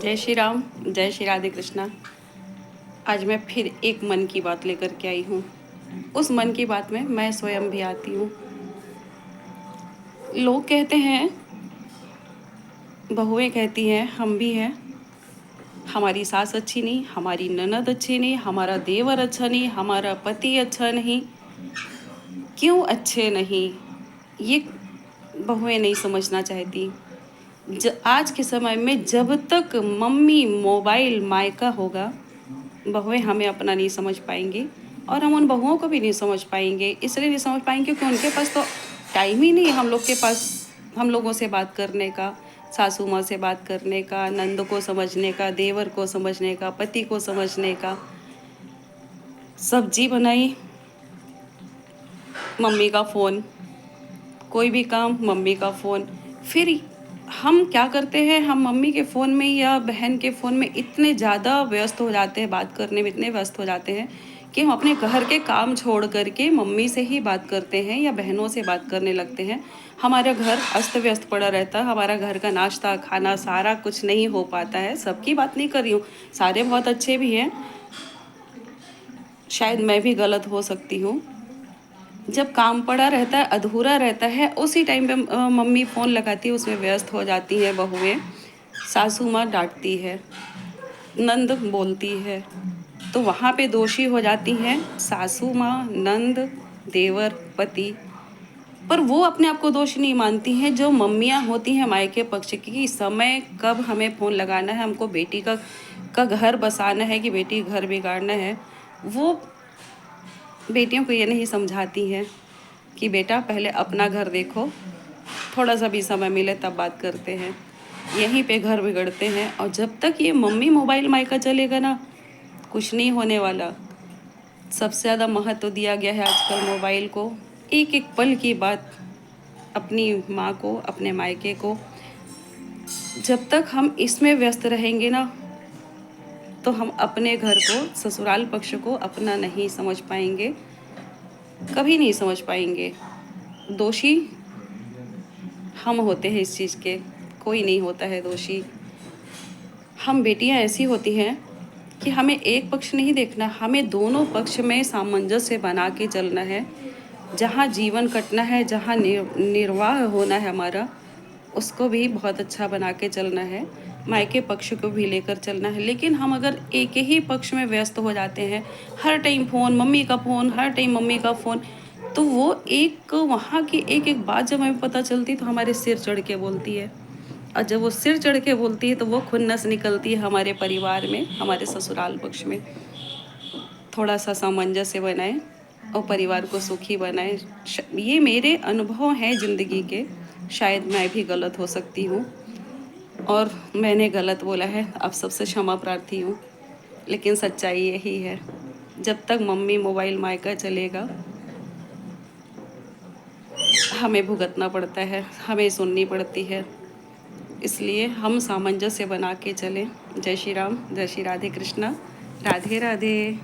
जय श्री राम, जय श्री राधे कृष्णा। आज मैं फिर एक मन की बात लेकर के आई हूँ। उस मन की बात में मैं स्वयं भी आती हूँ। लोग कहते हैं, बहुएं कहती हैं, हम भी हैं, हमारी सास अच्छी नहीं, हमारी ननद अच्छी नहीं, हमारा देवर अच्छा नहीं, हमारा पति अच्छा नहीं। क्यों अच्छे नहीं, ये बहुएं नहीं समझना चाहती। आज के समय में जब तक मम्मी मोबाइल मायका होगा, बहुएं हमें अपना नहीं समझ पाएंगी और हम उन बहुओं को भी नहीं समझ पाएंगे। इसलिए नहीं समझ पाएंगे क्योंकि उनके पास तो टाइम ही नहीं है हम लोग के पास, हम लोगों से बात करने का, सासू माँ से बात करने का, नंद को समझने का, देवर को समझने का, पति को समझने का। सब्जी बनाई, मम्मी का फ़ोन, कोई भी काम मम्मी का फ़ोन। फिर हम क्या करते हैं, हम मम्मी के फ़ोन में या बहन के फ़ोन में इतने ज़्यादा व्यस्त हो जाते हैं, बात करने में इतने व्यस्त हो जाते हैं कि हम अपने घर के काम छोड़ करके मम्मी से ही बात करते हैं या बहनों से बात करने लगते हैं। हमारा घर अस्त व्यस्त पड़ा रहता है, हमारा घर का नाश्ता खाना सारा कुछ नहीं हो पाता है। सबकी बात नहीं कर रही हूँ, सारे बहुत अच्छे भी हैं, शायद मैं भी गलत हो सकती हूँ। जब काम पड़ा रहता है, अधूरा रहता है, उसी टाइम पे मम्मी फ़ोन लगाती है, उसमें व्यस्त हो जाती है बहुएं। सासू माँ डांटती है, नंद बोलती है, तो वहाँ पे दोषी हो जाती हैं सासू माँ, नंद, देवर, पति। पर वो अपने आप को दोषी नहीं मानती हैं। जो मम्मियाँ होती हैं मायके पक्ष की, कि समय कब हमें फ़ोन लगाना है, हमको बेटी का घर बसाना है कि बेटी घर बिगाड़ना है, वो बेटियों को ये नहीं समझाती हैं कि बेटा पहले अपना घर देखो, थोड़ा सा भी समय मिले तब बात करते हैं। यहीं पे घर बिगड़ते हैं। और जब तक ये मम्मी मोबाइल मायका चलेगा ना, कुछ नहीं होने वाला। सबसे ज़्यादा महत्व दिया गया है आजकल मोबाइल को। एक एक पल की बात अपनी माँ को, अपने मायके को, जब तक हम इसमें व्यस्त रहेंगे ना, तो हम अपने घर को, ससुराल पक्ष को अपना नहीं समझ पाएंगे, कभी नहीं समझ पाएंगे। दोषी हम होते हैं इस चीज़ के, कोई नहीं होता है दोषी। हम बेटियां ऐसी होती हैं कि हमें एक पक्ष नहीं देखना, हमें दोनों पक्ष में सामंजस्य बना के चलना है। जहाँ जीवन कटना है, जहाँ निर्वाह होना है हमारा, उसको भी बहुत अच्छा बना के चलना है, मायके पक्ष को भी लेकर चलना है। लेकिन हम अगर एक ही पक्ष में व्यस्त हो जाते हैं, हर टाइम फ़ोन, मम्मी का फ़ोन, हर टाइम मम्मी का फ़ोन, तो वो एक वहाँ की एक एक बात जब हमें पता चलती तो हमारे सिर चढ़ के बोलती है। और जब वो सिर चढ़ के बोलती है तो वो खुन्नस निकलती है हमारे परिवार में, हमारे ससुराल पक्ष में। थोड़ा सा सामंजस्य बनाए और परिवार को सुखी बनाए। ये मेरे अनुभव हैं ज़िंदगी के। शायद मैं भी गलत हो सकती हूँ और मैंने गलत बोला है, आप सबसे क्षमा प्रार्थी हूँ, लेकिन सच्चाई यही है। जब तक मम्मी मोबाइल मायका चलेगा, हमें भुगतना पड़ता है, हमें सुननी पड़ती है। इसलिए हम सामंजस्य बना के चलें। जय श्री राम, जय श्री राधे कृष्णा, राधे राधे।